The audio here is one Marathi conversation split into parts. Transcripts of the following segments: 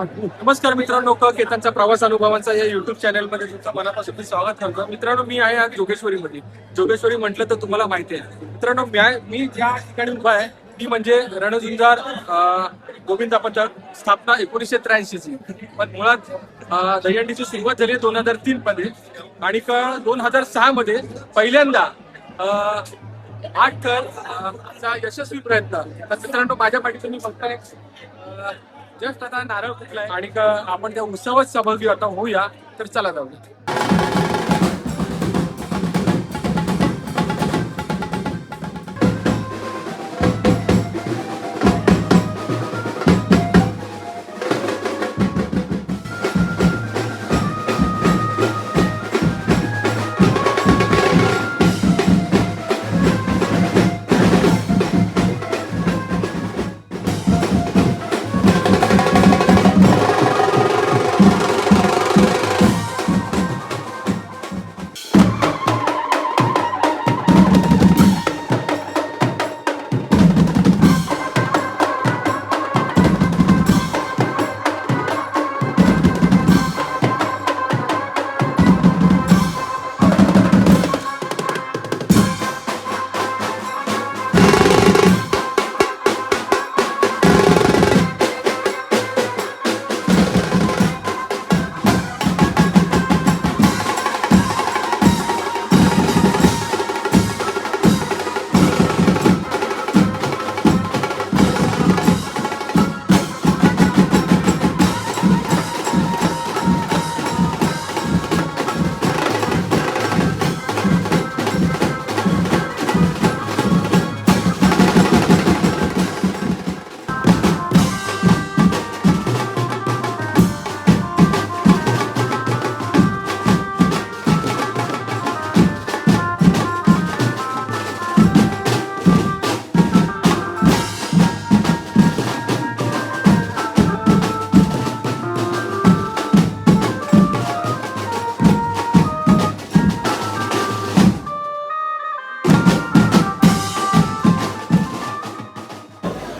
नमस्कार मित्रांनो, केतनचा प्रवास अनुभवांचा या युट्यूब चॅनलमध्ये तुमचं मनापासून मी स्वागत करतो. मित्रांनो, मी आहे आज जोगेश्वरीमध्ये. जोगेश्वरी म्हटलं तर तुम्हाला माहिती आहे. मित्रांनो, मी ज्या ठिकाणी उभा आहे ती म्हणजे रणझुंजार गोविंदा पथक, स्थापना 1983 ची. पण मुळात दहीहंडीची सुरुवात झाली 2003 मध्ये आणि 2006 मध्ये पहिल्यांदा 8 थर चा यशस्वी प्रयत्न. तर मित्रांनो, माझ्या पाठी तुम्ही बघताय जस्ट आता नारळ फुटलाय आणि आपण त्या उत्सवात सहभागी आता होऊया. तर चला जाऊया.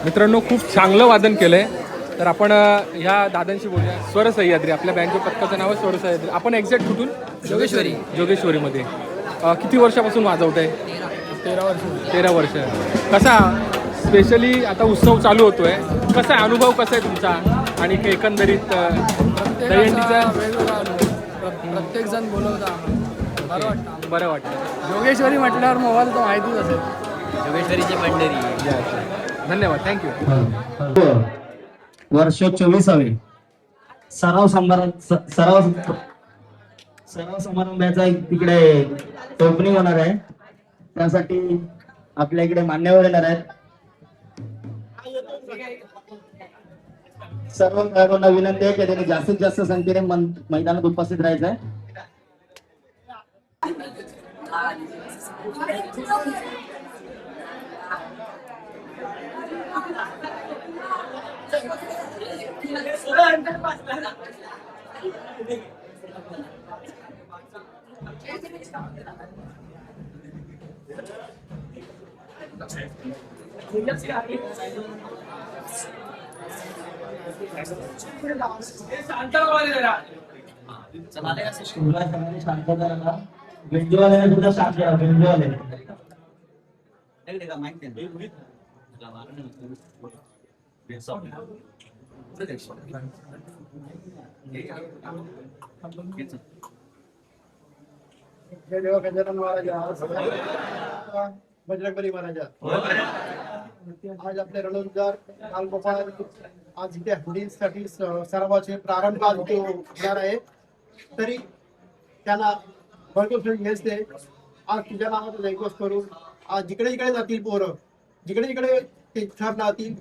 मित्रांनो, खूप चांगलं वादन केलंय. तर आपण ह्या दादांशी बोलूया. स्वर सह्याद्री, आपल्या बँकेच्या पथकाचं नाव आहे स्वर सह्याद्री. आपण एक्झॅक्ट कुठून? जोगेश्वरीमध्ये. किती वर्षापासून वाजवत आहे? 13 वर्ष. कसा स्पेशली आता उत्सव चालू होतोय, कसा आहे अनुभव, कसा आहे तुमचा? आणि एकंदरीत दहीहंडीचा प्रत्येक जण बोलवता, बरं वाटतं. जोगेश्वरी म्हटल्यावर मोबाईल तर माहितीच असेल. जोगेश्वरीची पंढरी. धन्यवाद, थँक्यू. वर्ष 24वे सराव समारंभाचा तिकडे ओपनिंग होणार आहे. त्यासाठी आपल्या इकडे मान्यवर येणार आहेत. सर्व खेळाडूंना विनंती आहे की त्यांनी जास्तीत जास्त संख्येने मैदानात उपस्थित राहायचं आहे. बेंजोवाल्याने सुद्धा शांत करा. बेंजोवाले बजरंगबली महाराजा आज आपल्या रणझुंजार गोपाळ आज इथे होडीसाठी सरावाचे प्रारंभ आज इथे होणार आहे. तरी त्यांना भरपूर यश दे. आज तुझ्या नावाचा जयघोष करून आज जिकडे जिकडे जातील पोरं, जिकडे जिकडे ते थर लावतील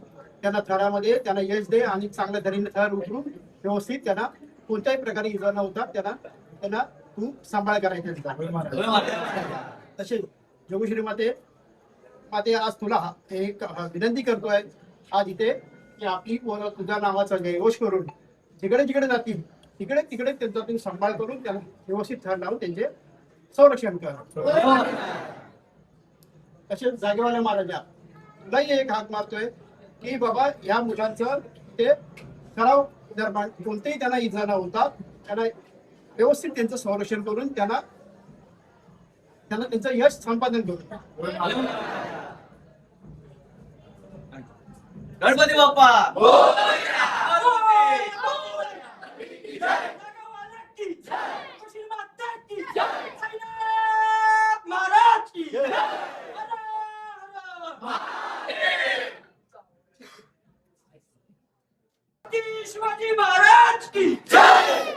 त्यांना थरामध्ये त्यांना यश दे आणि चांगल्या तऱ्हेने थर उतरून व्यवस्थित त्यांना कोणत्याही प्रकारे इजा न होता त्यांना तू सांभाळ करायचा. तसेच जोगेश्वरी माते आज तुला एक विनंती करतोय आज इथे की आपली पोरं तुझ्या नावाचा जयघोष करून जिकडे जिकडे जातील तिकडे तिकडे त्यांचा तू सांभाळ करून त्यांना व्यवस्थित थर लावून त्यांचे संरक्षण कर. तसेच जागेवाले महाराजा तुलाही एक हाक मारतोय की बाबा या मुलांचं ते सराव निर्माण कोणतेही त्यांना इजा न होता त्यांना व्यवस्थित त्यांचं संरक्षण करून त्यांना त्यांचं यश संपादन करून गणपती बाप्पा शिवाजी महाराज की जय.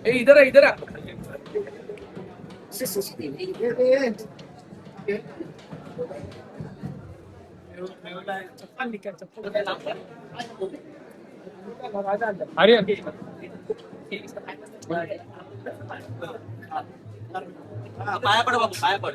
इधर है इधर है. अरे पाया पड बाबू पाया पड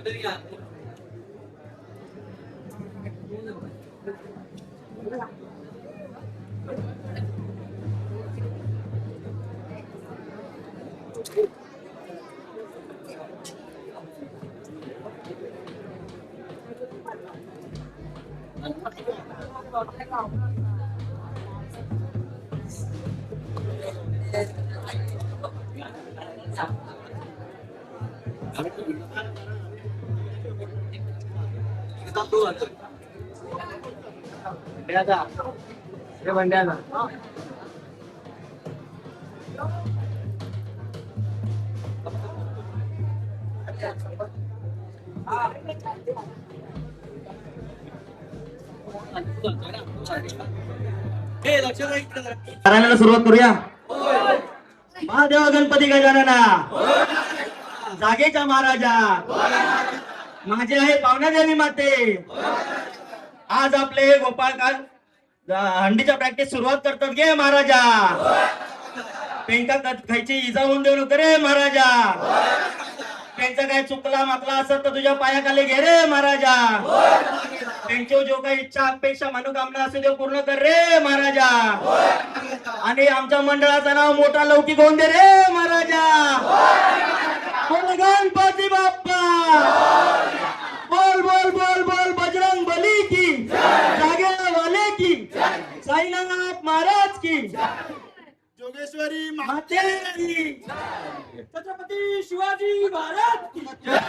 पारायणाला सुरुवात करूया. महादेव गणपती गजानना जागेच्या महाराजा माझे आहे पावण्यादेवी माते. आज आपले गोपाळकाल हंडीच्या प्रॅक्टिस सुरुवात करतात गे महाराजा. पेंका खायची इजा होऊन देऊ नको रे महाराजा. त्यांचं काय चुकला माकला असं तर तुझ्या पायाखाली घे रे महाराजा. त्यांची जो काही इच्छा अपेक्षा मनोकामना असेल ते पूर्ण कर रे महाराजा. आणि आमच्या मंडळाचं नाव मोठा लौकिक होऊन दे रे महाराजा. बोल गणपती बाप्पा. बोल बोल बोल बोल बजरंग बली की जागे वाले की साईनाथ महाराज की जोगेश्वरी माते की. छत्रपती शिवाजी महाराज की जय.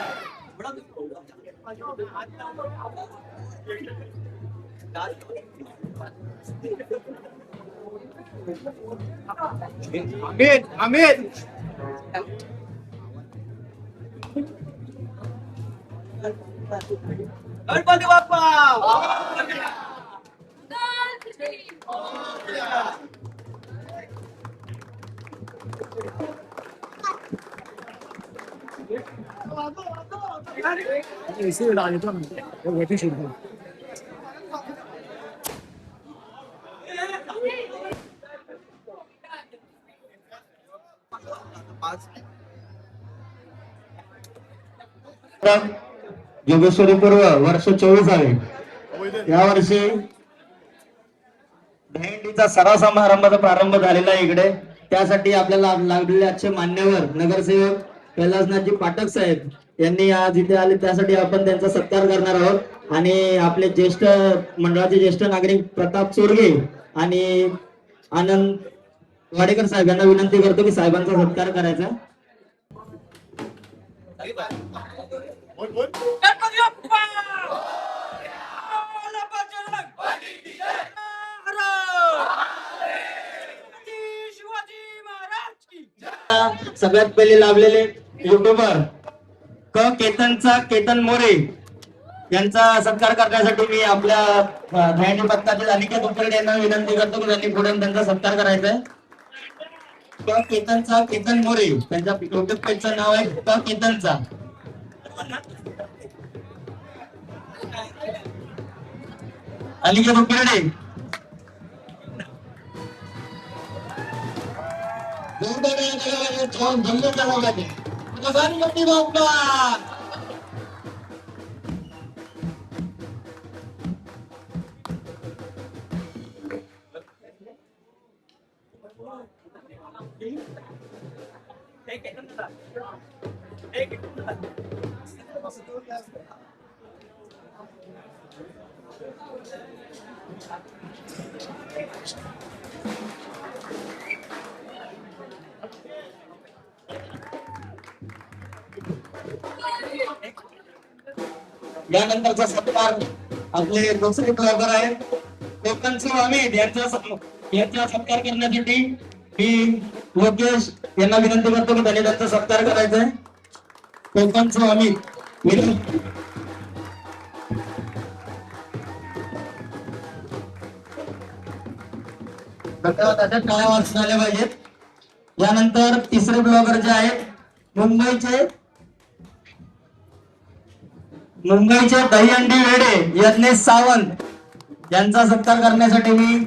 अमित अमित गणपती बाप्पा जोगेश्वरी पूर्व वर्ष 24 आहे. या वर्षी दहीहंडीचा सराव समारंभाचा प्रारंभ झालेला आहे इकडे. त्यासाठी आपल्याला लागलेले आजचे मान्यवर नगरसेवक कैलासनाथजी पाठक साहेब यांनी आज इथे आले. त्यासाठी आपण त्यांचा सत्कार करणार आहोत. आणि आपले ज्येष्ठ मंडळाचे ज्येष्ठ नागरिक प्रताप चोरगे आणि आनंद वाडेकर साहेबांना विनंती करतो की साहेबांचा सत्कार करायचा. गणपती बाप्पा. बोला बजरंग बली की जय. सगळ्यात पहिले लाभलेले युट्यूबर केतन मोरे यांचा सत्कार करण्यासाठी मी आपल्या दहीहंडी पथकातील अनिकेत उपकरणे यांना विनंती करतो की त्यांनी पुढे त्यांचा सत्कार करायचा आहे. केतन मोरे त्यांच्या युट्यूब पेजचं नाव आहे केतनचा. अनिकेत उपकरणे गणपती बाप्पा. यानंतरचा सत्कार आपले दुसरे ब्लॉगर आहेत कोकणचे अमित यांचा सत्कार करण्यासाठी मी लोकेश यांना विनंती करतो की त्यांनी त्यांचा सत्कार करायचा आहे. कोकणचे अमित विनंती. त्याच्या टाळ्या वाजून आल्या पाहिजेत. यानंतर तिसरे ब्लॉगर जे आहेत मुंबईचे दहीहंडी वेडे यज्ञेश सावंत यांचा सत्कार करण्यासाठी मी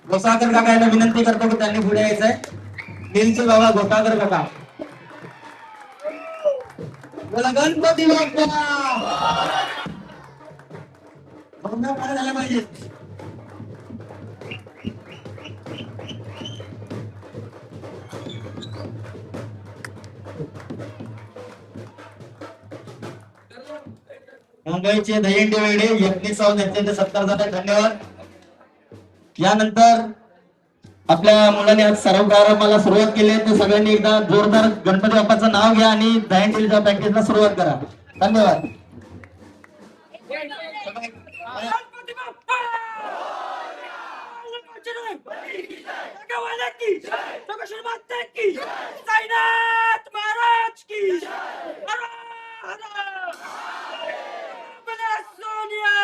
घोसाळकर काका यांना विनंती करतो की त्यांनी पुढे यायचंय. नीलचे बाबा घोसाळकर काका. बोला गणपती बाप्पा. झाला पाहिजे. मुंबईचे दहीहंडी वेडे यज्ञेश सावंत यांचे सत्कार झाले. धन्यवाद. यानंतर आपल्या मुलांनी आज सर्व प्रारंभाला सुरुवात केली आहे तर सगळ्यांनी एकदा जोरदार गणपती बाप्पाचं नाव घ्या आणि दहीहंडीच्या प्रॅक्टिसला सुरुवात करा. धन्यवाद. गणपती बाप्पा भगवान की जय. सगळं माता की जय. साईनाथ महाराज की जय. हर हर सोनिया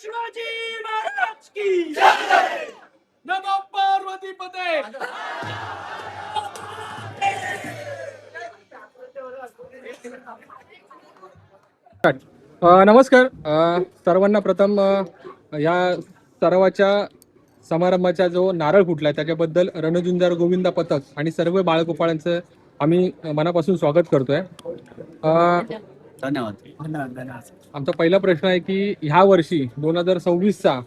शिवाजी महाराज की जय. नमो पार्वती पते. नमस्कार सर्वांना. प्रथम या सरावाच्या समारंभाचा जो नारळ फुटलाय त्याच्याबद्दल रणझुंजार गोविंदा पथक आणि सर्व बाळगोपाळांचं आम्ही मनापासून स्वागत करतोय. धन्यवाद. आमचा पहिला प्रश्न आहे की ह्या वर्षी 2026चा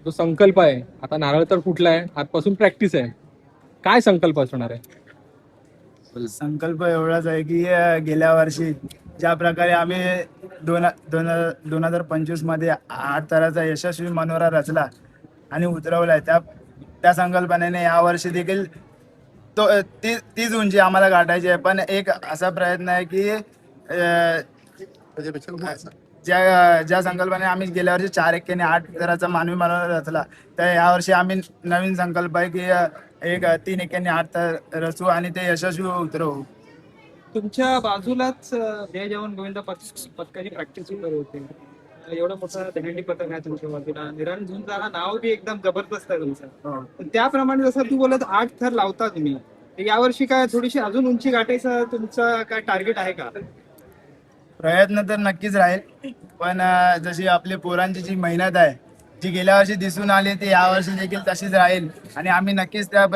जो संकल्प आहे, आता नारळ तर फुटलाय, आजपासून प्रॅक्टिस आहे, काय संकल्प असणार आहे? संकल्प एवढाच आहे की गेल्या वर्षी ज्या प्रकारे आम्ही 2025 मध्ये 8 तराचा यशस्वी मनोरा रचला आणि उतरवलाय त्या संकल्पनेने या वर्षी देखील तीच उंची आम्हाला गाठायची आहे. पण एक असा प्रयत्न आहे की ज्या संकल्पने आम्ही गेल्या वर्षी 4 एक्केने 8 तराचा मानवी मनोरा रचला तर यावर्षी आम्ही नवीन संकल्प आहे की एक 3 एक्केने 8 तर रचू आणि ते यशस्वी उतरवू. तुमच्या बाजूलाच जय जवान गोविंदा पथकाची प्रॅक्टिस करत होते. एवढं मोठं दहीहंडी पथक आहे तुमच्या बाजूला. रणझुंजारा नाव बी एकदम जबरदस्त आहे तुमचं. पण त्याप्रमाणे जसं तू बोलत 8 थर लावता तुम्ही, यावर्षी काय थोडीशी अजून उंची गाठायचं तुमचं काय टार्गेट आहे का? प्रयत्न तर नक्कीच राहील. पण जशी आपली पोरांची जी मेहनत आहे जी गेल्या वर्षी दिसून आली ती यावर्षी देखील तशीच राहील आणि आम्ही नक्कीच त्या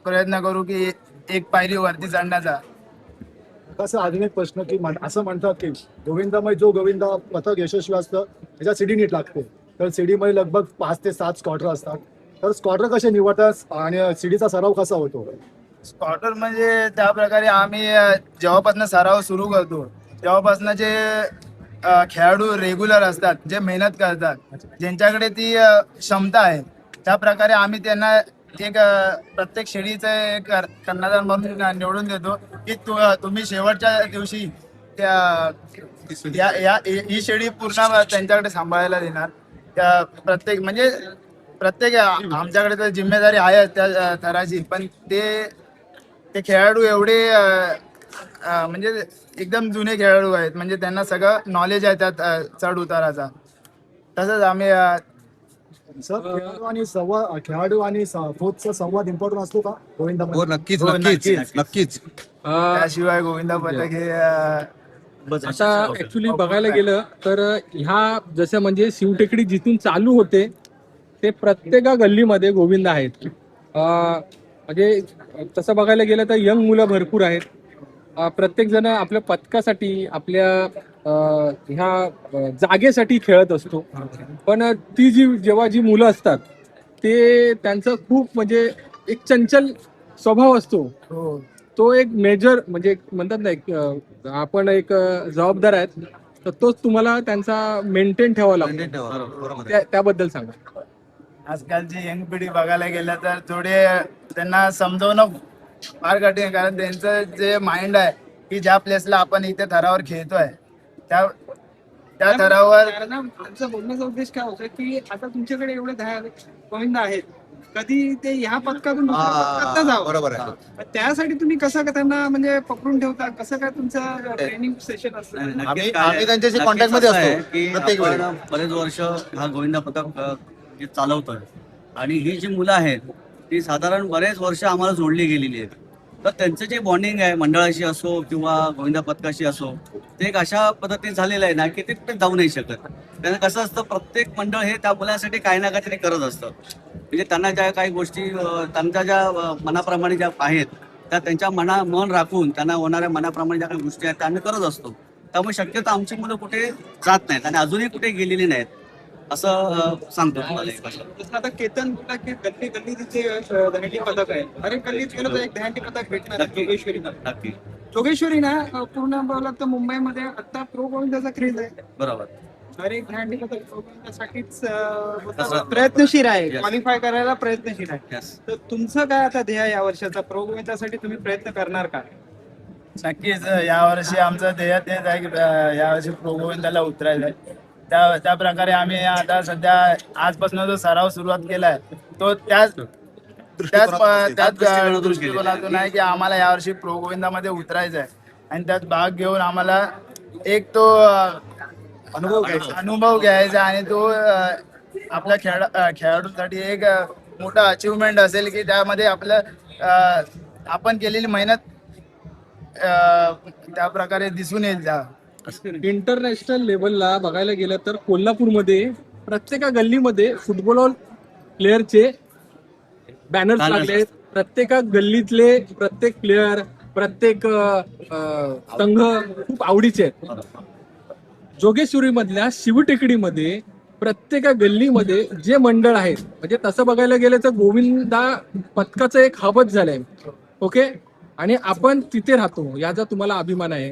प्रयत्न करू की एक पायरी वरती चढण्याचा. कसं अजून एक प्रश्न की असं म्हणतात की गोविंदामय जो गोविंदा पथक यशस्वी असतं त्याच्या सीडी नीट लागते. तर सीडीमध्ये लगभग 5 ते 7 स्क्वॉटर असतात. तर स्क्वॉटर कसे निवडतात आणि सीडीचा सराव कसा होतो? स्क्वॉटर म्हणजे त्या प्रकारे आम्ही जेव्हापासून सराव सुरू करतो तेव्हापासून जे खेळाडू रेग्युलर असतात, जे मेहनत करतात, ज्यांच्याकडे ती क्षमता आहे, त्या प्रकारे आम्ही त्यांना एक प्रत्येक शेळीचं एक कर्णधार म्हणून निवडून देतो की तुम्ही शेवटच्या दिवशी ही शेळी पूर्ण त्यांच्याकडे सांभाळायला देणार. त्या प्रत्येक म्हणजे प्रत्येक आमच्याकडे तर जिम्मेदारी आहे त्या थराची, पण ते खेळाडू एवढे म्हणजे एकदम जुने खेळाडू आहेत, म्हणजे त्यांना सगळं नॉलेज आहे त्या चढ उताराचा. तसंच आम्ही सर खेळाडू आणि कोचचा संवाद इम्पॉर्टंट असतो का गोविंदा? हो नक्कीच हो, नक्कीच नक्कीच. त्याशिवाय गोविंदा पथक हे आता ऍक्च्युली बघायला गेलं तर ह्या जसं म्हणजे शिवटेकडी जिथून चालू होते ते प्रत्येक गल्लीमध्ये गोविंद आहेत. म्हणजे तसं बघायला गेलं तर यंग मुलं भरपूर आहेत. प्रत्येक जण आपल्या पथकासाठी आपल्या ह्या जागेसाठी खेळत असतो. पण ती जेव्हा जी मुलं असतात ते त्यांचं खूप म्हणजे एक चंचल स्वभाव असतो. तो एक मेजर म्हणजे म्हणतात ना एक आपण एक जबाबदार आहेत, तर तोच तुम्हाला त्यांचा मेंटेन ठेवावा लागतो. त्याबद्दल सांगा. आजकालची यंग पिढी बघायला गेलं तर थोडे त्यांना समजवणं फार कठीण आहे, कारण त्यांचं जे माइंड आहे की ज्या प्लेसला आपण इथे थरावर खेळतोय त्या थरावर. कारण आमचा बोलण्याचा उद्देश काय होता की आता तुमच्याकडे एवढे गोविंद आहेत, कधी ते ह्या पथकातून दुसऱ्या पथकात न जावं. बरोबर आहे. मग त्यासाठी तुम्ही कसं काय त्यांना म्हणजे पकडून ठेवता, कसं काय तुमचं ट्रेनिंग सेशन असतं? आम्ही त्यांच्याशी कॉन्टॅक्ट मध्ये असतो प्रत्येक वेळी. आपण बरेच वर्ष हा गोविंदा पथक जे चालवतोय आणि ही जी मुलं आहेत ती साधारण बरेच वर्ष आम्हाला जोडली गेलेली आहेत. तर त्यांचं जे बॉन्डिंग आहे मंडळाशी असो किंवा गोविंदा पथकाशी असो, ते एक अशा पद्धतीने झालेलं आहे ना की ते कुठे जाऊ नाही शकत. त्यांना कसं असतं, प्रत्येक मंडळ हे त्या मुलांसाठी काही ना काहीतरी करत असतं. म्हणजे त्यांना ज्या काही गोष्टी त्यांच्या ज्या मनाप्रमाणे ज्या आहेत त्या त्यांच्या मन राखून त्यांना होणाऱ्या मनाप्रमाणे ज्या काही गोष्टी आहेत त्या आम्ही करत असतो. त्यामुळे शक्यतो आमची मुलं कुठे जात नाहीत आणि अजूनही कुठे गेलेली नाहीत असं सांगतो तुम्हाला. जसं आता केतन बोलला की गल्ली गल्ली तिथे दहंडी पथक आहे. अरे गल्लीत गेलं तर एक दहंडी पथक भेटणार आहे नक्की. जोगेश्वरीला. नक्की जोगेश्वरी ना पूर्ण बोलला तर मुंबईमध्ये आता प्रो गोविंदाचा क्रेज आहे. बरोबर. हर एक दहंडी पथक प्रो गोविंदासाठीच प्रयत्नशील आहे, Yes. क्वालिफाय करायला प्रयत्नशील आहे. Yes. तर तुमचं काय आता ध्येय या वर्षाचा प्रो गोविंदासाठी तुम्ही प्रयत्न करणार का? नक्कीच यावर्षी आमचं ध्येय तेच आहे की यावर्षी प्रो गोविंदाला उतरायचं आहे. त्या प्रकारे आम्ही आता सध्या आजपासून जो सराव सुरुवात केलाय तो त्याच दृष्टिकोनातून आहे की आम्हाला यावर्षी प्रो गोविंदामध्ये उतरायचं आहे आणि त्यात भाग घेऊन आम्हाला एक तो अनुभव घ्यायचा आणि तो आपल्या खेळाडूसाठी एक मोठा अचिव्हमेंट असेल की त्यामध्ये आपलं आपण केलेली मेहनत त्या प्रकारे दिसून येईल. इंटरनॅशनल लेवलला बघायला गेलं तर कोल्हापूरमध्ये प्रत्येक गल्लीमध्ये फुटबॉल प्लेअरचे बॅनर्स लागले. प्रत्येक गल्लीतले प्रत्येक प्लेअर प्रत्येक संघ खूप आवडीचे आहेत. जोगेश्वरी मधल्या शिवटेकडीमध्ये प्रत्येक गल्लीमध्ये जे मंडळ आहेत, म्हणजे तसं बघायला गेलं तर गोविंदा पथकाचं एक हबच झालंय. ओके, आणि आपण तिथे राहतो याचा तुम्हाला अभिमान आहे,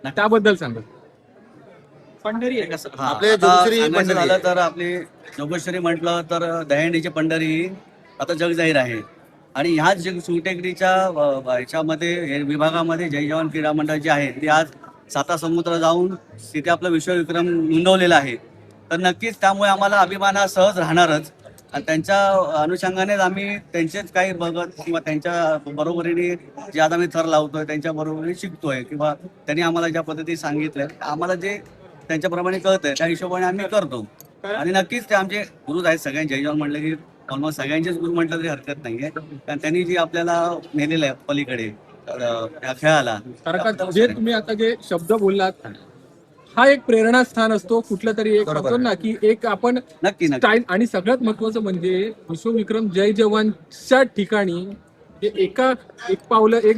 त्याबद्दल सांगा. पंढरी आहे. आपले आता जोगेश्वरी सांगायचं पंढरी झालं आहे. तर आपली जोगेश्वरी म्हटलं तर दहीहंडीची पंढरी आता जगजाहीर आहे. आणि ह्याच शिवटेकडीच्या ह्याच्यामध्ये हे विभागामध्ये जय जवान क्रीडा मंडळ जे आहे ते आज सातासमुद्र जाऊन तिथे आपला विश्वविक्रम नोंदवलेला आहे. तर नक्कीच त्यामुळे आम्हाला अभिमान हा सहज राहणारच. आणि त्यांच्या अनुषंगानेच आम्ही त्यांचेच काही बघत किंवा त्यांच्या बरोबरीने जे आता आम्ही थर लावतोय त्यांच्या बरोबरीने शिकतोय किंवा त्यांनी आम्हाला ज्या पद्धतीने सांगितलंय आम्हाला जे त्यांच्याप्रमाणे कळतंय त्या हिशोबाने आम्ही करतो. आणि नक्कीच ते आमचे गुरुज आहेत सगळ्यांचे. जय जवान म्हटलं की ऑलमोस्ट सगळ्यांचेच गुरु म्हटलं तरी हरकत नाहीये, कारण त्यांनी जी आपल्याला नेलेलं आहे पलीकडे त्या खेळाला. कारण जे तुम्ही आता जे शब्द बोललात हा एक प्रेरणास्थान असतो कुठलं तरी एक म्हणतो ना की एक आपण नक्की नक्की स्टाईल. आणि सगळ्यात महत्वाचं म्हणजे विश्वविक्रम जय जवानच्या ठिकाणी जे एक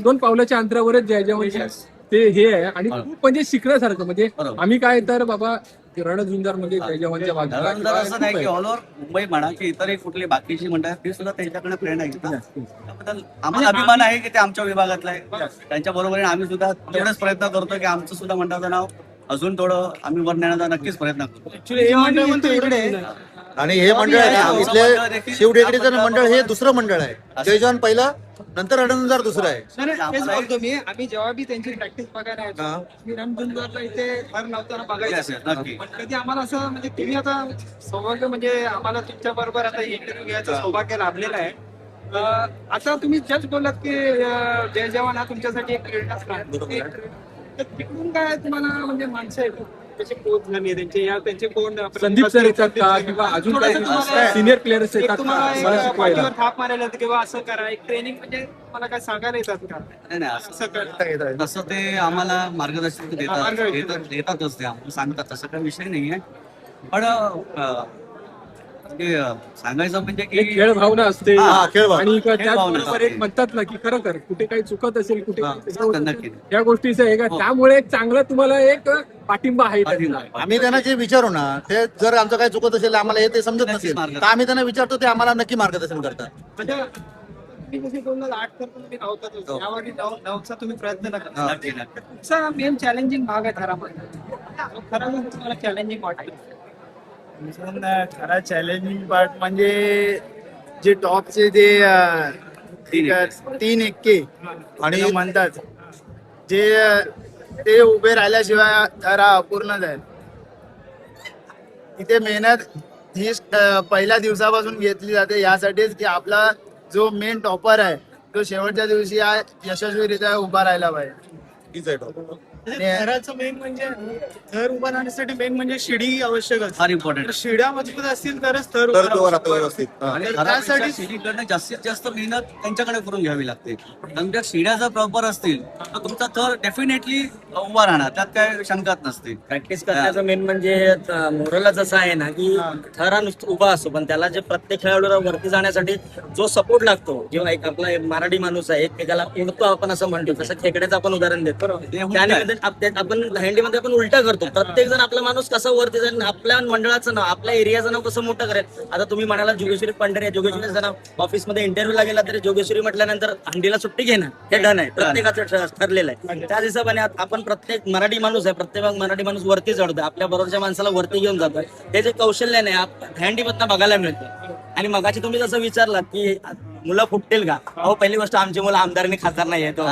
दोन पावलाच्या अंतरावरच जय जवान ते हे आहे. आणि खूप म्हणजे शिकण्यासारखं म्हणजे बरोबर. आम्ही काय तर बाबा रणझुंजार म्हणजे जय जवानच्या बाजूला धरण जर असं नाही की ऑल ओव्हर मुंबई म्हणा की इतरही कुठली बाकीची म्हणतात ती सुद्धा त्यांच्याकडे प्रेरणा घेतात. त्याबद्दल आम्हाला अभिमान आहे की ते आमच्या विभागातलं आहे. त्यांच्या बरोबरीने आम्ही सुद्धा तेवढाच प्रयत्न करतो की आमचं सुद्धा मंडळाचं नाव अजून थोडं आम्ही वर नेण्याचा नक्कीच प्रयत्न करतो. ऍक्च्युली हे मंडळ म्हणतो इकडे आणि हे मंडळ आहे ना, इथले शिवटेकडीचं मंडळ हे दुसरं मंडळ आहे. जय जवान पहिला, नंतर रणधुंजार दुसरं आहे. नाही, नाही, तेच बोलतो मी. आम्ही जेव्हा बी त्यांची प्रॅक्टिस बघायला यायचो, मी रणधुंजारला इथे थर लावताना Yes, बघायचं. yes, नक्की. पण कधी आम्हाला असं म्हणजे तुम्ही आता सौभाग्य म्हणजे आम्हाला तुमच्या बरोबर आता इंटरव्ह्यू घ्यायचं सौभाग्य लाभलेलं आहे. आता तुम्ही जस्ट बोललात की जय जवान हा तुमच्यासाठी एक प्रेरणास्थान. तर तिकडून काय तुम्हाला म्हणजे माणसं आहेत त्याचे कोच झाले त्यांचे या त्यांचे कोण संदीप सर येतात का किंवा अजून काही सिनियर प्लेयर्स एक येतात का तुम्हाला मला एक शिकवायला? पाठीवर थाप मारायला येतं किंवा असं करा एक ट्रेनिंग म्हणजे मला काय सांगायला येतात का नाही नाही, असं असं करा. तसं ते आम्हाला मार्गदर्शन मार्गदर्शन देतातच ते आम्हाला सांगतात, तसं काही विषय नाहीये. पण ते, सांगायचं म्हणजे एक की खेळ भावना असते हा, खेळ भावना. आणि खेळ त्याचबरोबर भावना एक म्हणतात ना की खरोखर कुठे काही चुकत असेल कुठे हा, काही तसं नक्की. या गोष्टीचं आहे का हो. त्यामुळे एक चांगलं तुम्हाला एक पाठिंबा आहे पाठिंबा त्यांचा. आहे. आम्ही त्यांना जे विचारू ना, ते जर आमचं काही चुकत असेल, आम्हाला हे ते समजत नसेल, तर आम्ही त्यांना विचारतो, ते आम्हाला नक्की मार्गदर्शन करतात. म्हणजे तुम्ही जसे बोलला 8 तर तुम्ही धावतातच हो. यावर 9चा तुम्ही प्रयत्न नका. नक्की नक्की. तुमचा मेन चॅलेंजिंग भाग आहे थरामध्ये. तो खरा म्हणजे तुम्हाला चॅलेंजिंग वाटतं. खरा चॅलेंजिंग पार्ट म्हणजे जे टॉपचे जे 3 एक्के आणि म्हणतात जे ते उभे राहिल्याशिवाय थर हा अपूर्णच आहे. इथे मेहनत ही पहिल्या दिवसापासून घेतली जाते यासाठीच की आपला जो मेन टॉपर आहे तो शेवटच्या दिवशी हा यशस्वीरित्या उभा राहिला पाहिजे. हीच आहे top. थराचं मेन म्हणजे थर उभा राहण्यासाठी मेन म्हणजे शिडी आवश्यक असते. फार इम्पॉर्टंट. तर शिड्या मजबूत असतील तरच थर तर उभा तो राहू राहतो शकतो. व्यवस्थित. हा. आणि त्यासाठी- शिडीकडनं जास्तीत जास्त मेहनत त्यांच्याकडे करून घ्यावी लागते. तुमच्या शिड्या जर प्रॉपर असतील तर तुमचा थर डेफिनेटली उभा राहणार, त्यात काय शंकाच नसते. प्रॅक्टिस करण्याचं मेन म्हणजे मोरलला जसं आहे ना की थर हा नुसतं उभा असतो पण त्याला जे प्रत्येक खेळाडूला वरती जाण्यासाठी जो सपोर्ट लागतो किंवा एक आपला एक मराठी माणूस आहे एकमेकाला उडतो आपण असं म्हणतो तसं खेकड्याचं आपण उदाहरण देतो. त्यानिमित्त आपण दहीहंडीमध्ये आपण उलटा करतो. प्रत्येक जण आपला माणूस कसा वरती जाईल आपल्या मंडळाचं नाव आपल्या एरियाचं नाव कसं मोठं करेल. आता तुम्ही म्हणाला जोगेश्वरी पंढरी आहे, जोगेश्वरी जण ऑफिसमध्ये इंटरव्ह्यूला गेला तरी जोगेश्वरी म्हटल्यानंतर हंडीला सुट्टी घेणं हे डन आहे, प्रत्येकाचं ठरलेलं आहे. त्याच हिशोबाने आपण प्रत्येक मराठी माणूस आहे, प्रत्येक मराठी माणूस वरती चढतोय, आपल्या बरोबरच्या माणसाला वरती घेऊन जातोय. हे जे कौशल्य नाही दहीहंडीमधनं बघायला मिळतं. आणि मगाची तुम्ही जसं विचारलात की मुलं फुटतील का, अहो पहिली गोष्ट आमची मुलं आमदारांनी खासदार नाही येतो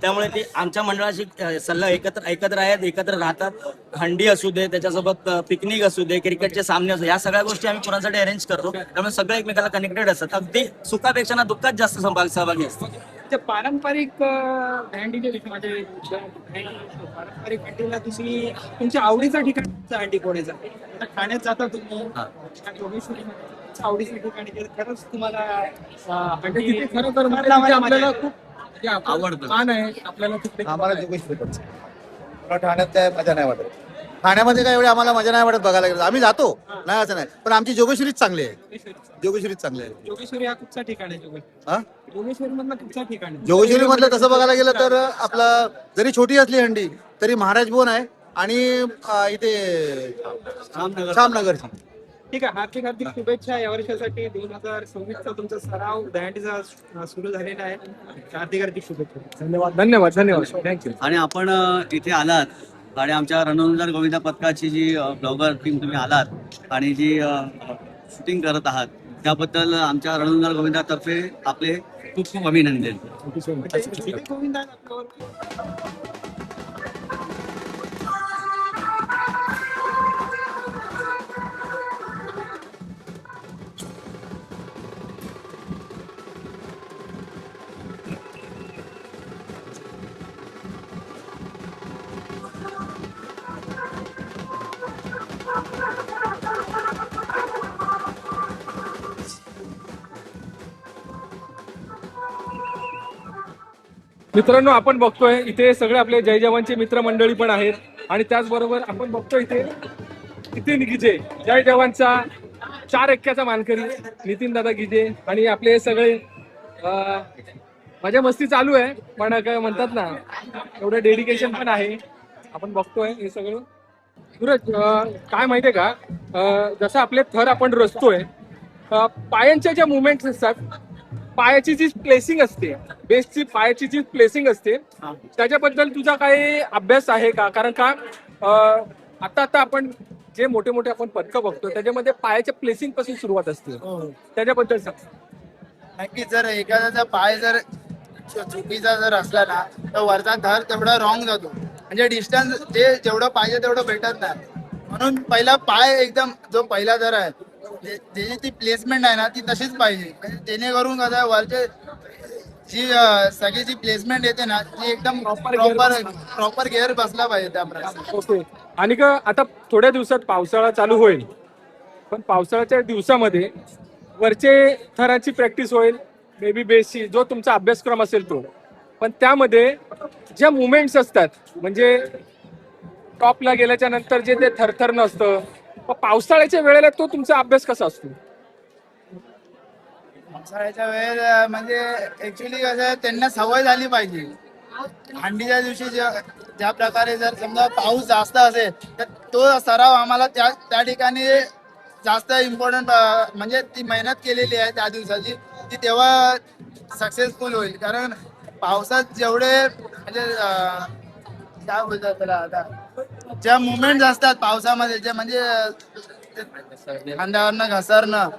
त्यामुळे ती आमच्या मंडळाशी सल्ला एकत्र आहेत, एकत्र राहतात. हंडी असू दे, त्याच्यासोबत पिकनिक असू दे, क्रिकेटचे सामने असू दे, या सगळ्या गोष्टी आम्ही पोरांसाठी अरेंज करतो. त्यामुळे सगळे एकमेकाला कनेक्टेड असतात. अगदी सुखापेक्षा ना दुःखात जास्त सहभागी असतात. ते पारंपरिक दहीहंडीच्या दिवशी म्हणजे पारंपरिक हंडीला तुम्ही तुमच्या आवडीचा ठिकाणचा हंडी कोणाचा आता ठाण्यात जाता तुम्ही जोगेश्वरीमध्ये तुमच्या आवडीचं ठिकाणी गेलं खरंच तुम्हाला म्हणजे हंडी तिथे खरोखर म्हणजे लावायला आपल्याला मजा खूप म्हणजे आवडतं. मान आहे आपल्याला तिथे. आम्हाला जोगेश्वरी पडते. मला ठाण्यात काय मजा नाही वाटत. ठाण्यामध्ये काय एवढी आम्हाला मजा नाही वाटत बघायला गेलं. आम्ही जातो, नाही असं नाही, पण आमची जोगेश्वरीच चांगली आहे. जोगेश्वरीच चांगली आहे. जोगेश्वरी हा कुठचा ठिकाण आहे हा, जोगेश्वरी मधला कुठचा ठिकाण आहे? जोगेश्वरी मधलं तसं बघायला गेलं तर आपला जरी छोटी असली हंडी तरी महाराज भवन आहे आणि इथे श्यामनगरची. ठीक आहे. हार्दिक हार्दिक शुभेच्छा या वर्षासाठी 2026चा तुमचा सराव दहीहंडीचा सुरू झालेला आहे. हार्दिक हार्दिक शुभेच्छा. धन्यवाद धन्यवाद थँक्यू. आणि आपण इथे आलात आणि आमच्या रणधुंजार गोविंदा पथकाची जी ब्लॉगर टीम तुम्ही आलात आणि जी शूटिंग करत आहात त्याबद्दल आमच्या रणधुंजार गोविंदातर्फे आपले खूप खूप अभिनंदन. गोविंद आहे आपल्यावर. मित्रांनो आपण बघतोय इथे सगळे आपले जय जवानचे मित्रमंडळी पण आहेत आणि त्याचबरोबर आपण बघतोय इथे नितीन गिजे जय जवानचा 4 एक्क्याचा मानकरी नितीन दादा गिजे आणि आपले हे सगळे मजा मस्ती चालू आहे पण काय म्हणतात ना एवढं डेडिकेशन पण आहे. आपण बघतोय हे सगळं. सूरज काय माहितीये का जसं आपले थर आपण रचतोय पायांच्या ज्या मुवमेंट्स असतात पायाची जी प्लेसिंग असते बेसची पायाची जी प्लेसिंग असते त्याच्याबद्दल तुझा काही अभ्यास आहे का? कारण का आता आपण जे मोठे मोठे आपण पदकं बघतो त्याच्यामध्ये पायाच्या प्लेसिंग पासून सुरुवात असते, त्याच्याबद्दल सांग. नक्कीच जर एखाद्याचा पाय जर चुकीचा जर असला ना तर वरचा थर तेवढा रॉंग जातो, म्हणजे डिस्टन्स जे जेवढं पाहिजे तेवढं भेटत नाही. म्हणून पहिला पाय एकदम जो पहिला थर आहे त्याची ती प्लेसमेंट आहे ना ती तशीच पाहिजे, म्हणजे जेणेकरून कसं आहे, वरचे जी सगळी जी प्लेसमेंट येते ना ती एकदम प्रॉपर गेअर बसला पाहिजे त्याप्रमाणे. ओके. आणि का आता थोड्या दिवसात पावसाळा चालू होईल, पण पावसाळ्याच्या दिवसामध्ये वरचे थराची प्रॅक्टिस होईल, मे बी बेसची जो तुमचा अभ्यासक्रम असेल तो, पण त्यामध्ये ज्या मुवमेंट्स असतात म्हणजे टॉपला गेल्याच्या नंतर जे ते थरथर नसतं, पावसाळ्याच्या वेळेला तो तुमचा अभ्यास कसा असतो? पावसाळ्याच्या वेळेस म्हणजे ऍक्च्युली कसं आहे, त्यांना सवय झाली पाहिजे. थंडीच्या दिवशी ज्या प्रकारे जर समजा पाऊस जास्त असेल तर तो सराव आम्हाला त्या ठिकाणी जास्त इम्पॉर्टंट, म्हणजे ती मेहनत केलेली आहे त्या दिवसाची ती तेव्हा सक्सेसफुल होईल. कारण पावसात जेवढे म्हणजे काय बोलतात त्याला आता, ज्या मुवमेंट असतात पावसामध्ये जे म्हणजे खांद्यावरनं घसरणं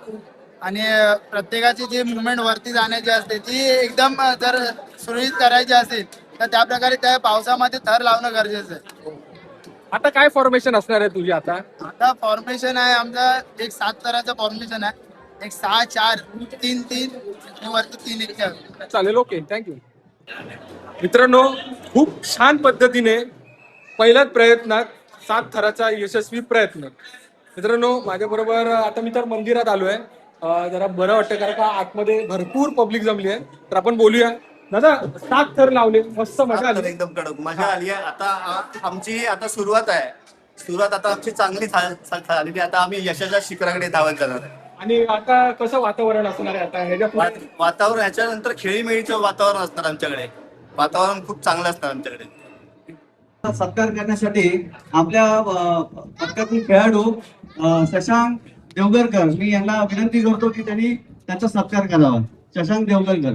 आणि प्रत्येकाची जी मुवमेंट वरती जाण्याची असते ती एकदम जर सुरळीत करायची असेल तर त्या प्रकारे त्या पावसामध्ये थर लावणं गरजेचं आहे. आता काय फॉर्मेशन असणार आहे तुझी? आता फॉर्मेशन आहे आमचा एक 7 तराचं फॉर्मेशन आहे, एक 6-4-3-3 आणि वरती 3-1. चालेल, ओके, थँक्यू. मित्रांनो, खूप छान पद्धतीने पहिल्याच प्रयत्नात 7 थराचा यशस्वी प्रयत्न. मित्रांनो, माझ्या बरोबर आता मी तर मंदिरात आलोय, जरा बरं वाटतं कारण का आतमध्ये भरपूर पब्लिक जमली आहे, तर आपण बोलूया. दादा, 7 थर लावले, मस्त मजा आली. एकदम कडक मजा आली आहे. आता आमची आता सुरुवात आहे, आता आमची चांगली झालेली. आता आम्ही यशाच्या शिखराकडे धावत जाणार आहे. आणि आता कसं वातावरण असणार आहे आता ह्याच्या पुढे? वातावरण याच्यानंतर खेळीमेळीचं वातावरण असणार आमच्याकडे. वातावरण खूप चांगलं असणार आमच्याकडे. सत्कार करण्यासाठी आपल्या पथकातील खेळाडू शशांक देवगरकर, मी यांना विनंती करतो की त्यांनी त्यांचा सत्कार करावा. शशांक देवगरकर.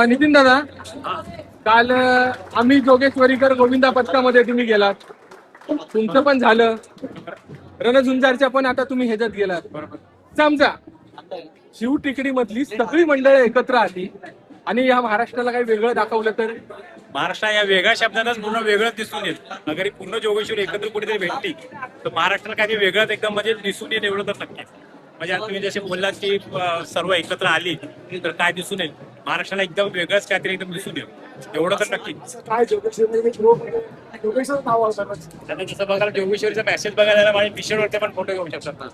नितीन दादा, काल आम्ही जोगेश्वरीकर गोविंदा पथकामध्ये तुम्ही गेलात, तुमचं पण झालं. रणझुंजारच्या पण आता तुम्ही ह्याच्यात गेलात. समजा शिव टिकडी मधली सगळी मंडळी एकत्र आली आणि या महाराष्ट्राला काही वेगळं दाखवलं तर? महाराष्ट्र या वेगळ्या शब्दातच पूर्ण वेगळं दिसून येत. अगर पूर्ण जोगेश्वरी एकत्र कुठेतरी भेटली तर महाराष्ट्राला काही वेगळंच एकदम म्हणजे दिसून येईल, एवढं तर नक्कीच. म्हणजे आता तुम्ही जसे बोललात की सर्व एकत्र आली तर काय दिसून येईल, महाराष्ट्राला एकदम वेगळंच काहीतरी एकदम दिसून येईल, एवढं तर नक्कीच. काय जोगेश्वरी नाव असतं? आता जसं बघायला जोगेश्वरीचा मेसेज बघायला माझ्या टी-शर्टवरती पण फोटो घेऊ शकतात.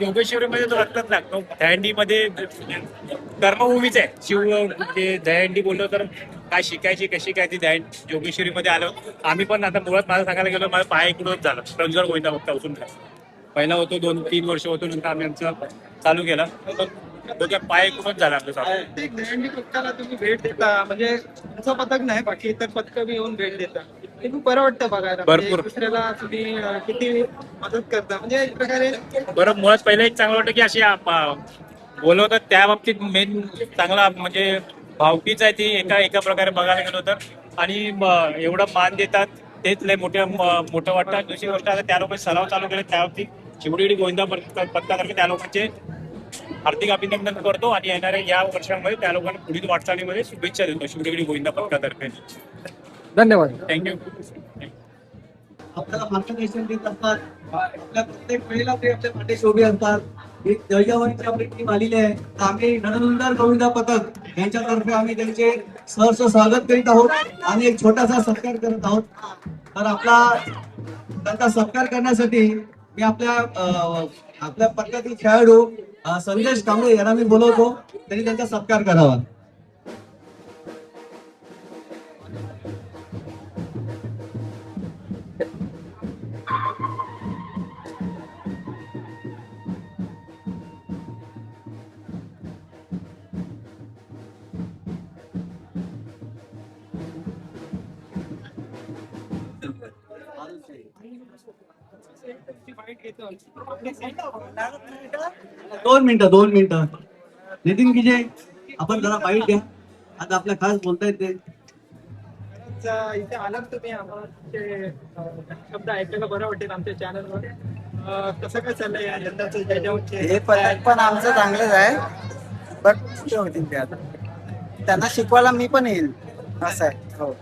जोगेश्वरीमध्ये तो रक्तच लागतो. दहीहंडीमध्ये कर्मभूमीच आहे. शिव म्हणजे दहीहंडी बोललो तर काय शिकायची कशी काय ती जोगेश्वरीमध्ये आलो आम्ही पण. आता मुळात माझं सांगायला गेलो, माझं पाय इकडूनच झालं. रणजर गोविंदा बघता उचून पहिला होतो, 2-3 वर्ष होतो, नंतर आम्ही आमचं चालू केला. पाय इकडूनच झाला आमचं. दहीहंडी पथकाला तुम्ही भेट देता, म्हणजे तुमचं पथक नाही बाकी इतर पथक बी येऊन भेट देता, ते खूप बरं वाटतं बघायला. भरपूर. दुसऱ्याला तुम्ही किती मदत करता, म्हणजे एक प्रकारे बरं. मुळात पहिलं एक चांगलं वाटतं की अशी बोलवतात त्या बाबतीत मेन चांगला म्हणजे भावकीच आहे ती एका प्रकारे बघायला गेलो तर. आणि एवढं मान देतात तेच लय मोठं वाटतं. दुसरी गोष्ट आता त्या लोकांचे सराव चालू केले त्या बाबतीत शिवडी गोविंदा पथकातर्फे त्या लोकांचे हार्दिक अभिनंदन करतो आणि येणाऱ्या या वर्षामध्ये त्या लोकांना पुढील वाटचालीमध्ये शुभेच्छा देतो शिवडी गोविंदा पथकातर्फे. धन्यवाद. थँक्यू. आपल्याला मार्गदर्शन देत असतात, आपल्या प्रत्येक वेळेला ते आपल्या पाठीशी उभे असतात. एक जळगावची आपली टीम आलेली आहे, तर आम्ही रणधुंजार गोविंदा पथक यांच्यातर्फे आम्ही त्यांचे सहर्ष स्वागत करीत आहोत आणि एक छोटासा सत्कार करत आहोत. तर त्यांचा सत्कार करण्यासाठी मी आपल्या पथकातील खेळाडू संदेश कांबळे यांना मी बोलवतो, त्यांनी त्यांचा सत्कार करावा. फाईट घेतो. 2 मिनिटं. नितीन गिजे, आपण जरा बाईट घ्या. आता आपल्या खास बोलतायत ते. इथे आलात तुम्ही, आम्हाला शब्द ऐकायला बरं वाटेल आमच्या चॅनलवर. कसं काय चाललंय या यंदाचं जयजवानचे? हे पण आमचं चांगलंच आहे, बट कुठे होतील ते आता, त्यांना शिकवायला मी पण येईल असं आहे. हो,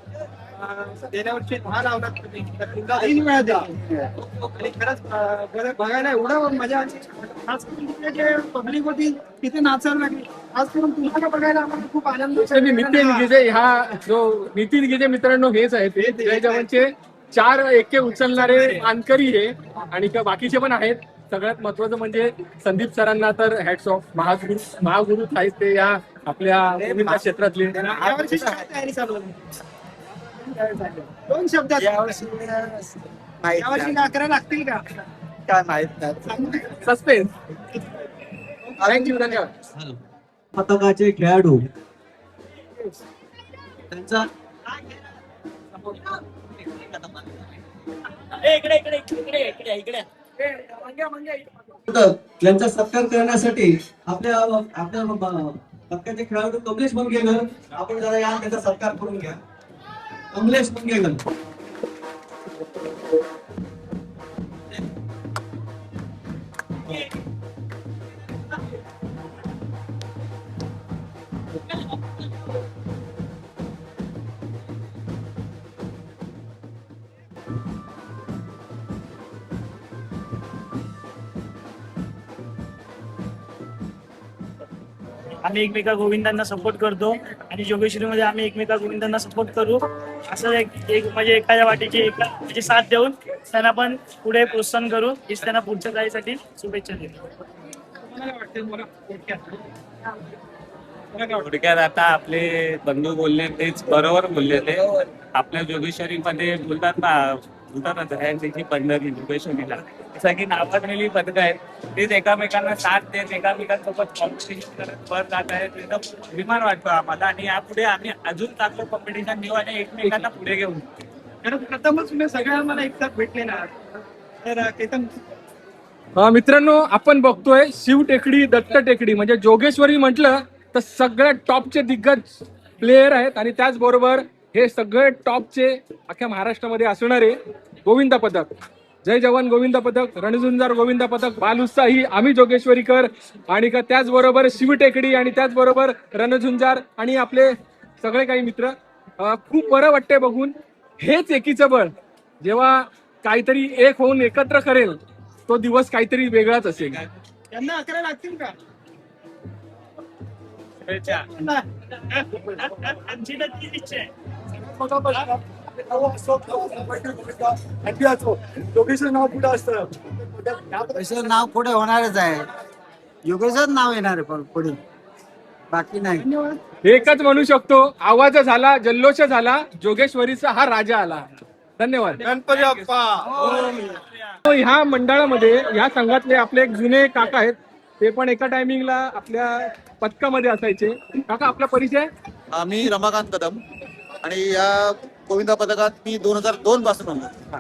गेल्या वर्षी 10 लावलात तुम्ही, तर तुमचा 3 मिळाले. आणि खरंच बघायला एवढं मजा आली. खास करून तिथे जे पब्लिक होती तिथे नाचायला लागली. खास करून तुम्हाला बघायला आम्हाला खूप आनंद होतो. नितीन गिजे हा जो नितीन गिजे मित्रांनो हेच आहेत ते जय जवानचे 4 एके उचलणारे मानकरी हे, आणि बाकीचे पण आहेत. सगळ्यात महत्वाचं म्हणजे संदीप सरांना तर हॅट्स ऑफ. महागुरु आहेत ते या आपल्या गोविंदा क्षेत्रातले. यावर्षी काय तयारी चालू आहे? 2 शब्दात यावर्षी काय 11 लागतील का? काय माहित नाही. सस्पेन्स. थँक्यू, धन्यवाद. पथकाचे खेळाडू त्यांचा यांचा सत्कार करण्यासाठी आपल्या पथकाचे खेळाडू कमलेश मंगेकर, आपण जरा या त्यांचा सत्कार करून घ्या. कमलेश मंगेकर. आम्ही एकमेका गोविंदांना सपोर्ट करतो आणि जोगेश्वरीमध्ये आम्ही एकमेका गोविंदांना सपोर्ट करू, असं एक म्हणजे एखाद्या वाटेची म्हणजे साथ देऊन त्यांना पण पुढे प्रोत्साहन करू. हीच त्यांना पुढच्या जायसाठी शुभेच्छा देतो. थोडक्यात आता आपले बंधू बोलले तेच बरोबर बोलले ते. आपल्या जोगेश्वरीमध्ये बोलतात ना दह्यांची पंढरी जोगेश्वरीला, जसं की नावाजलेली पदकं आहेत तेच एकामेकांना साथ देत एकामेकांसोबत कॉम्पिटिशन करत वर जात आहेत. एकदम अभिमान वाटतो आम्हाला, आणि यापुढे आम्ही अजून चांगलं कॉम्पिटिशन देऊ आणि एकमेकांना पुढे घेऊन. कारण प्रथमच तुम्ही सगळ्या मला एकसाथ भेटले ना, तर केतन मित्रांनो आपण बघतोय शिव टेकडी, दत्त टेकडी म्हणजे जोगेश्वरी म्हटलं तर सगळ्यात टॉपचे दिग्गज प्लेयर आहेत, आणि त्याचबरोबर हे सगळे टॉपचे अख्ख्या महाराष्ट्रामध्ये असणारे गोविंदा पदक, जय जवान गोविंदा पदक, रणझुंजार गोविंदा पदक, बालुत्साही आम्ही जोगेश्वरीकर, आणि का त्याचबरोबर शिव टेकडी, आणि त्याचबरोबर रणझुंजार आणि आपले सगळे काही मित्र. खूप बरं वाटतंय बघून. हेच एकीचं बळ जेव्हा काहीतरी एक होऊन एकत्र करेल तो दिवस काहीतरी वेगळाच असेल. यांना 11 लागतील का? आमची नक्कीच इच्छा आहे. नाव पुढे असतं, योगेश्वर नाव पुढे होणारच आहे. योगेश्वर नाव येणार आहे पुढे, बाकी नाही. एकच म्हणू शकतो, आवाज झाला, जल्लोष झाला, जोगेश्वरीचा हा राजा आला. धन्यवाद. गणपती बाप्पा. ह्या मंडळामध्ये ह्या संघातले आपले एक जुने काका आहेत, ते पण एका टायमिंगला आपल्या पथकामध्ये असायचे. काका आपला परिचय? मी रमाकांत कदम, आणि या गोविंदा पथकात मी 2002 पासून होतो.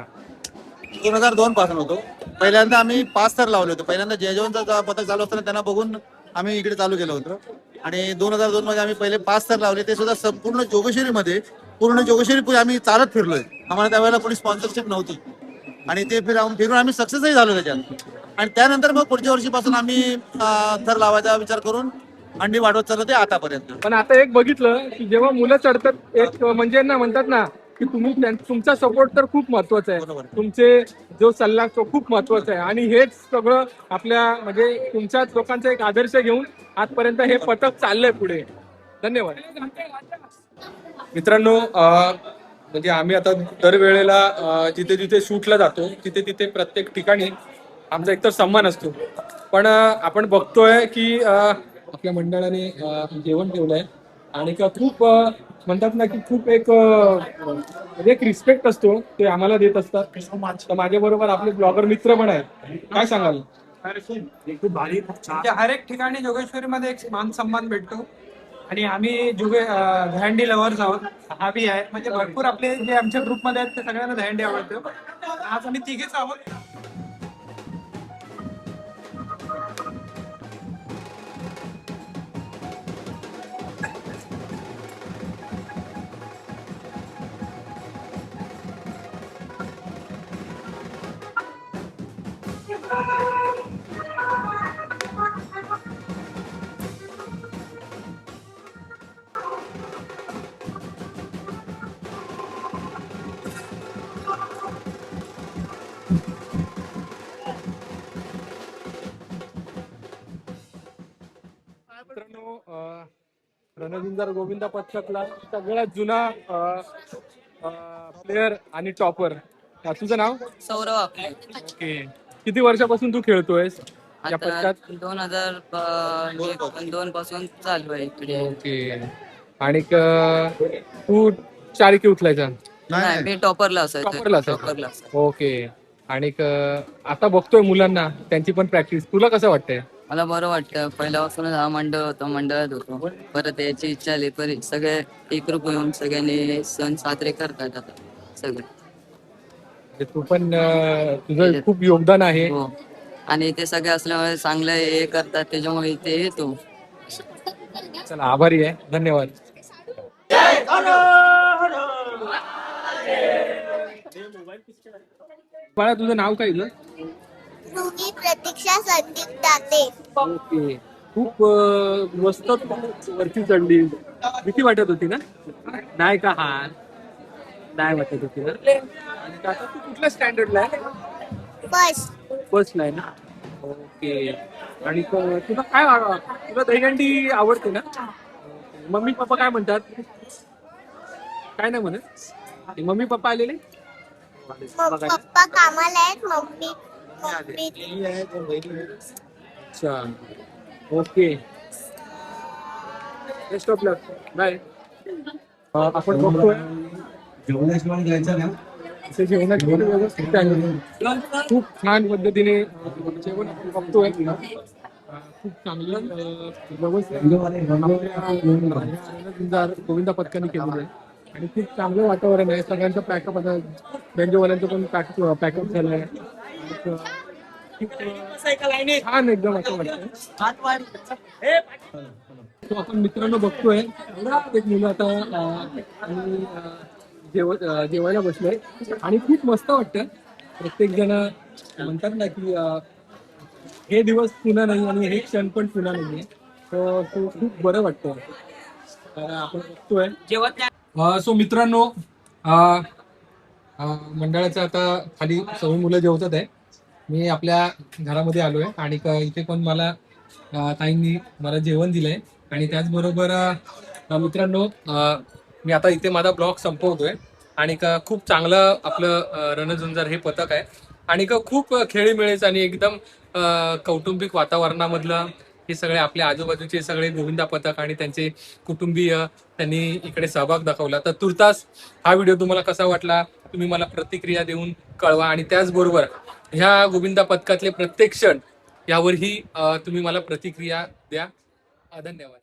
2002 पासून होतो. पहिल्यांदा आम्ही 5 थर लावले होते. पहिल्यांदा जयजवानचा पथक चालू असताना त्यांना बघून आम्ही इकडे चालू केलं होतं, आणि 2002 मध्ये आम्ही पहिले 5 थर लावले. ते सुद्धा संपूर्ण जोगेश्वरीमध्ये पूर्ण जोगेश्वरी आम्ही चालत फिरलोय. आम्हाला त्यावेळेला कोणी स्पॉन्सरशिप नव्हती, आणि ते फिरून आम्ही सक्सेसही झालो त्याच्यात. आणि त्यानंतर मग पुढच्या वर्षीपासून आम्ही थर लावायचा विचार करून अंडी वाढवत चाललो ते आतापर्यंत. पण आता एक बघितलं की जेव्हा मुलं चढतात, एक म्हणजे ना म्हणतात ना की तुमचा सपोर्ट तर खूप महत्वाचा आहे, तुमचे जो सल्ला तो खूप महत्वाचा आहे, आणि हेच सगळं आपल्या म्हणजे तुमच्याच लोकांचा एक आदर्श घेऊन आजपर्यंत हे पथक चाललंय पुढे. धन्यवाद. मित्रांनो म्हणजे आम्ही आता दरवेळेला जिथे जिथे शूटला जातो तिथे तिथे प्रत्येक ठिकाणी आमचा एकतर सन्मान असतो, पण आपण बघतोय की आपल्या मंडळाने जेवण ठेवलंय, आणि का खूप म्हणतात ना की खूप एक रिस्पेक्ट असतो ते आम्हाला देत असतात. तर माझ्या बरोबर आपले ब्लॉगर मित्र पण आहेत. काय सांगाल? खूप भारी, खूप छान. हर एक ठिकाणी जोगेश्वरीमध्ये एक मान सन्मान भेटतो, आणि आम्ही दहंडी लव्हर्स आहोत. हा बी आहे, म्हणजे भरपूर आपले जे आमच्या ग्रुपमध्ये आहेत ते सगळ्यांना दहंडी आवडतं. आज आम्ही तिघेच आहोत. रणजिंदार गोविंदा पथकातला सगळ्यात जुना प्लेयर आणि टॉपर. तुझं नाव? सौरव आपले ओके. किती वर्षापासून तू खेळतोयस या आता पथकात? 2002 पासून चालू आहे इकडे. ओके. आणि तू चारिकी उचलायचा? नाही मी टॉपरला टॉपरला असायचा. असायचं. ओके. आणि आता बघतोय मुलांना त्यांची पण प्रॅक्टिस, तुला कसं वाटतंय? मला बरं वाटतं. पहिल्यापासूनच हा मंडळ होता, मंडळात होतो. परत याची इच्छा आली तरी सगळे एकरूप येऊन सगळ्यांनी सण साजरे करतात आता सगळे. म्हणजे तू पण तुझं खूप योगदान आहे. हो. आणि ते सगळे असल्यामुळे चांगलं हे करतात त्याच्यामुळे इथे येतो. चला, आभारी आहे. धन्यवाद. बाळा, तुझं नाव काय तुझं? रुही प्रतीक्षा संदीप दाते. ओके. खूप मस्त वरती चढली. भीती वाटत होती ना? नाही का? हा, नाही वाटत होती ना? आणि काका, तू कुठल्या स्टँडर्डला आहे? फर्स्टला आहे ना? ओके. आणि तुला तुला दहीहंडी आवडते ना? मम्मी पप्पा काय म्हणतात? काय नाही म्हणत? मम्मी पप्पा आलेले? पप्पा कामाला आहेत, मम्मी अच्छा. Okay. Best of luck. Bye. आपण बघतोय असे जेवणाची पण व्यवस्थित आहे. खूप छान पद्धतीने जेवण आपण बघतोय. खूप चांगलं व्यवस्थित गोविंदा पथकाने केलेलं आहे आणि खूप चांगलं वातावरण आहे. सगळ्यांचं पॅकअप, आता बेंजोवाल्यांचं पण पॅकअप झालं आहे. खूप छान एकदम असं वाटतं. तो आपण मित्रांनो बघतोय एक मुलं आता जेवायला बसलोय आणि खूप मस्त वाटतं. प्रत्येक जण म्हणतात ना की हे दिवस पुन्हा नाही आणि हे क्षण पण पुन्हा नाहीये. तर तो खूप बरं वाटतं. आपण बघतोय. सो मित्रांनो, मंडळाचं आता खाली सगळी मुलं जेवतात आहे. मी आपल्या घरामध्ये आलोय आणि इथे पण मला ताईंनी मला जेवण दिलंय. आणि त्याचबरोबर मित्रांनो, मी आता इथे माझा ब्लॉग संपवतोय. आणि खूप चांगलं आपलं रणझुंजार हे पथक आहे. आणि खूप खेळीमेळीच आणि एकदम कौटुंबिक वातावरणामधलं हे सगळे आपल्या आजूबाजूचे सगळे गोविंदा पथक आणि त्यांचे कुटुंबीय त्यांनी इकडे सहभाग दाखवला. तर तुर्तास हा व्हिडिओ तुम्हाला कसा वाटला तुम्ही मला प्रतिक्रिया देऊन कळवा. आणि त्याचबरोबर ह्या गोविंदा पथकातले प्रत्येक क्षण यावरही तुम्ही मला प्रतिक्रिया द्या. धन्यवाद.